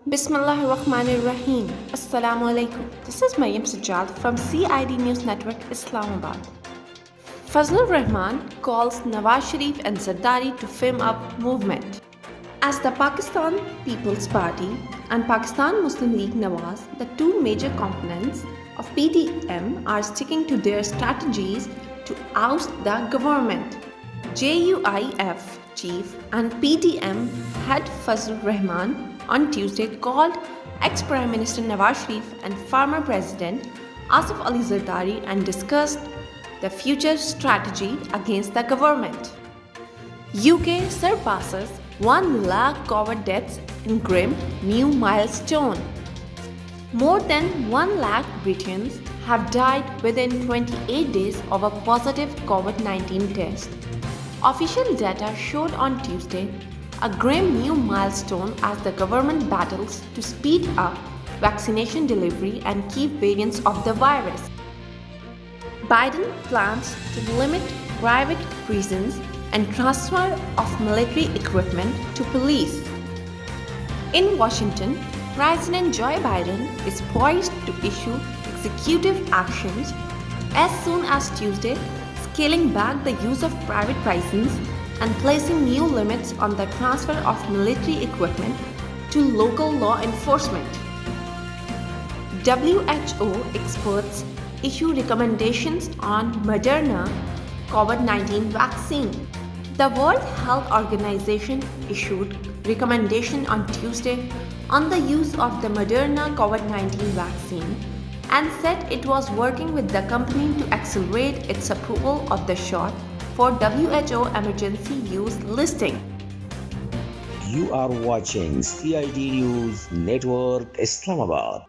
Bismillahirrahmanirrahim. Assalamu alaikum. This is Maryam Sajjad from CID News Network, Islamabad. Fazlur Rahman calls Nawaz Sharif and Zardari to firm up movement. As the Pakistan People's Party and Pakistan Muslim League Nawaz, the two major components of PDM, are sticking to their strategies to oust the government. JUIF chief and PDM head Fazlur Rahman on Tuesday called ex-Prime Minister Nawaz Sharif and former President Asif Ali Zardari and discussed the future strategy against the government. UK surpasses 1 lakh COVID deaths in grim new milestone. More than 1 lakh Britons have died within 28 days of a positive COVID-19 test. Official data showed on Tuesday a grim new milestone as the government battles to speed up vaccination delivery and keep variants of the virus. Biden plans to limit private prisons and transfer of military equipment to police. In Washington, President Joe Biden is poised to issue executive actions as soon as Tuesday, scaling back the use of private prisons and placing new limits on the transfer of military equipment to local law enforcement. WHO experts issue recommendations on Moderna COVID-19 vaccine. The World Health Organization issued recommendation on Tuesday on the use of the Moderna COVID-19 vaccine and said it was working with the company to accelerate its approval of the shot for WHO emergency use listing. You are watching CID News Network, Islamabad.